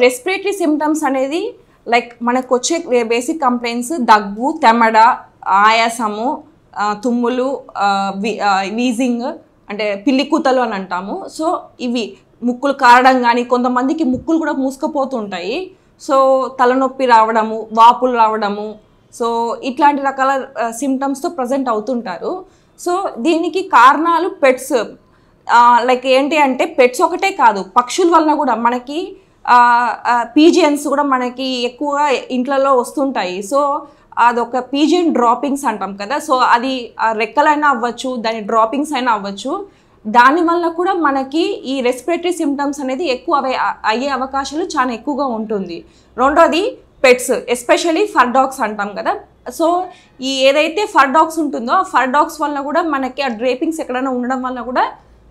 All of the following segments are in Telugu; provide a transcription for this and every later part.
రెస్పిరేటరీ సిమ్టమ్స్ అనేది లైక్ మనకు వచ్చే బేసిక్ కంప్లైంట్స్ దగ్గు, తెమడ, ఆయాసము, తుమ్ములు, వీజింగ్ అంటే పిల్లి కూతలు అని అంటాము. సో ఇవి ముక్కులు కారడం కానీ, కొంతమందికి ముక్కులు కూడా మూసుకుపోతుంటాయి. సో తలనొప్పి రావడము, వాపులు రావడము, సో ఇట్లాంటి రకాల సిమ్టమ్స్తో ప్రజెంట్ అవుతుంటారు. సో దీనికి కారణాలు పెట్స్, లైక్ ఏంటి అంటే పెట్స్ ఒకటే కాదు, పక్షుల వలన కూడా మనకి పీజియన్స్ కూడా మనకి ఎక్కువగా ఇంట్లలో వస్తుంటాయి. సో అదొక పీజియన్ డ్రాపింగ్స్ అంటాం కదా, సో అది రెక్కలైనా అవ్వచ్చు, దాని డ్రాపింగ్స్ అయినా అవ్వచ్చు. దానివల్ల కూడా మనకి ఈ రెస్పిరేటరీ సిమ్టమ్స్ అనేది ఎక్కువ అయ్యే అవకాశాలు చాలా ఎక్కువగా ఉంటుంది. రెండోది పెట్స్, ఎస్పెషల్లీ ఫర్ డాగ్స్ అంటాం కదా. సో ఈ ఏదైతే ఫర్ డాగ్స్ ఉంటుందో ఆ ఫర్ డాగ్స్ వల్ల కూడా మనకి ఆ డ్రేపింగ్స్ ఎక్కడైనా ఉండడం వల్ల కూడా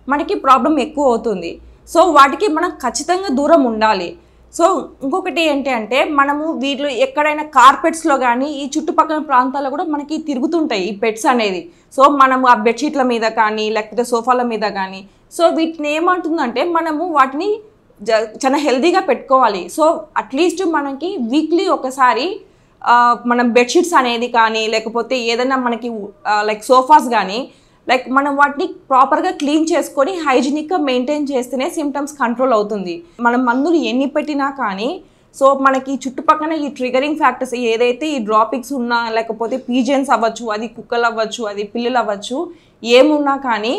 మనకి ప్రాబ్లం ఎక్కువ అవుతుంది. సో వాటికి మనం ఖచ్చితంగా దూరం ఉండాలి. సో ఇంకొకటి ఏంటి అంటే మనము వీళ్ళు ఎక్కడైనా కార్పెట్స్లో కానీ ఈ చుట్టుపక్కల ప్రాంతాల్లో కూడా మనకి తిరుగుతుంటాయి ఈ పెట్స్ అనేది. సో మనము ఆ బెడ్షీట్ల మీద కానీ లేకపోతే సోఫాల మీద కానీ, సో వీటిని ఏమంటుందంటే మనము వాటిని చాలా హెల్తీగా పెట్టుకోవాలి. సో అట్లీస్ట్ మనకి వీక్లీ ఒకసారి మనం బెడ్షీట్స్ అనేది కానీ లేకపోతే ఏదైనా మనకి లైక్ సోఫాస్ కానీ లైక్ మనం వాటిని ప్రాపర్గా క్లీన్ చేసుకొని హైజీనిక్గా మెయింటైన్ చేస్తేనే సిమ్టమ్స్ కంట్రోల్ అవుతుంది. మనం మందులు ఎన్ని పెట్టినా కానీ సో మనకి చుట్టుపక్కల ఈ ట్రిగరింగ్ ఫ్యాక్టర్స్ ఏదైతే ఈ డ్రాపింగ్స్ ఉన్నా లేకపోతే పీజియన్స్ అవ్వచ్చు, అది కుక్కలు అవ్వచ్చు, అది పిల్లలు అవ్వచ్చు, ఏమున్నా కానీ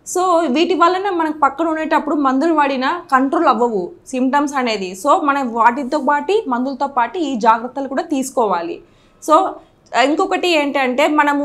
సో వీటి వలన మనకు పక్కన ఉండేటప్పుడు మందులు వాడినా కంట్రోల్ అవ్వవు సిమ్టమ్స్ అనేది. సో మనం వాటితో పాటు మందులతో పాటు ఈ జాగ్రత్తలు కూడా తీసుకోవాలి. సో ఇంకొకటి ఏంటంటే మనము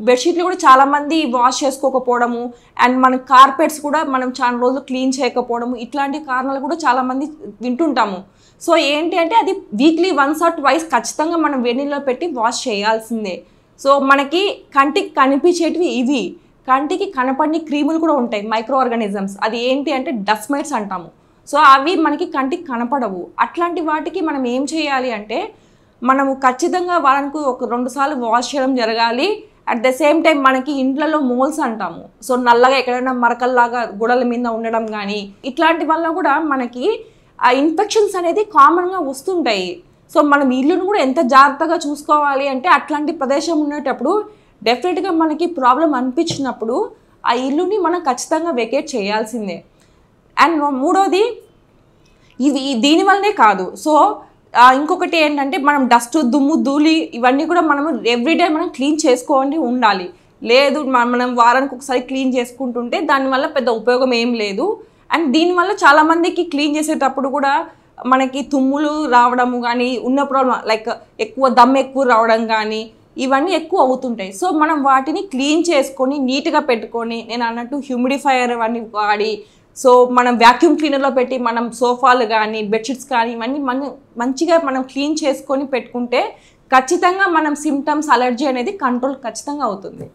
బెడ్షీట్లు కూడా చాలామంది వాష్ చేసుకోకపోవడము అండ్ మన కార్పెట్స్ కూడా మనం చాలా రోజులు క్లీన్ చేయకపోవడము, ఇట్లాంటి కారణాలు కూడా చాలామంది వింటుంటాము. సో ఏంటి అంటే అది వీక్లీ వన్స్ ఆర్ ట్వైస్ ఖచ్చితంగా మనం వేడిలో పెట్టి వాష్ చేయాల్సిందే. సో మనకి కంటికి కనిపించేటివి ఇవి, కంటికి కనపడిన క్రీములు కూడా ఉంటాయి, మైక్రో ఆర్గానిజమ్స్. అది ఏంటి అంటే డస్ట్ మైట్స్ అంటాము. సో అవి మనకి కంటికి కనపడవు. అట్లాంటి వాటికి మనం ఏం చేయాలి అంటే మనము ఖచ్చితంగా వారానికి 1-2 సార్లు వాష్ చేయడం జరగాలి. అట్ ద సేమ్ టైం మనకి ఇంట్లలో మోల్స్ అంటాము, సో నల్లగా ఎక్కడైనా మరకల్లాగా గోడల మీద ఉండడం కానీ ఇట్లాంటి వల్ల కూడా మనకి ఆ ఇన్ఫెక్షన్స్ అనేది కామన్గా వస్తుంటాయి. సో మనం ఇల్లును కూడా ఎంత జాగ్రత్తగా చూసుకోవాలి అంటే అట్లాంటి ప్రదేశం ఉండేటప్పుడు డెఫినెట్గా మనకి ప్రాబ్లం అనిపించినప్పుడు ఆ ఇల్లుని మనం ఖచ్చితంగా వెకేట్ చేయాల్సిందే. అండ్ మూడోది ఇది దీనివల్లనే కాదు, సో ఇంకొకటి ఏంటంటే మనం డస్ట్, దుమ్ము, ధూళి ఇవన్నీ కూడా మనం ఎవ్రీడే మనం క్లీన్ చేసుకోండి ఉండాలి. లేదు మనం వారానికి ఒకసారి క్లీన్ చేసుకుంటుంటే దానివల్ల పెద్ద ఉపయోగం ఏం లేదు. అండ్ దీనివల్ల చాలామందికి క్లీన్ చేసేటప్పుడు కూడా మనకి తుమ్ములు రావడము కానీ ఉన్న ప్రాబ్లం లైక్ దమ్ ఎక్కువ రావడం కానీ ఇవన్నీ ఎక్కువ అవుతుంటాయి. సో మనం వాటిని క్లీన్ చేసుకొని నీట్గా పెట్టుకొని నేను అన్నట్టు హ్యూమిడిఫైయర్ అవన్నీ వాడి సో మనం వ్యాక్యూమ్ క్లీనర్లో పెట్టి మనం సోఫాలు కానీ బెడ్షీట్స్ కానీ ఇవన్నీ మంచిగా మనం క్లీన్ చేసుకొని పెట్టుకుంటే ఖచ్చితంగా మనం సిమ్టమ్స్ అలర్జీ అనేది కంట్రోల్ ఖచ్చితంగా అవుతుంది.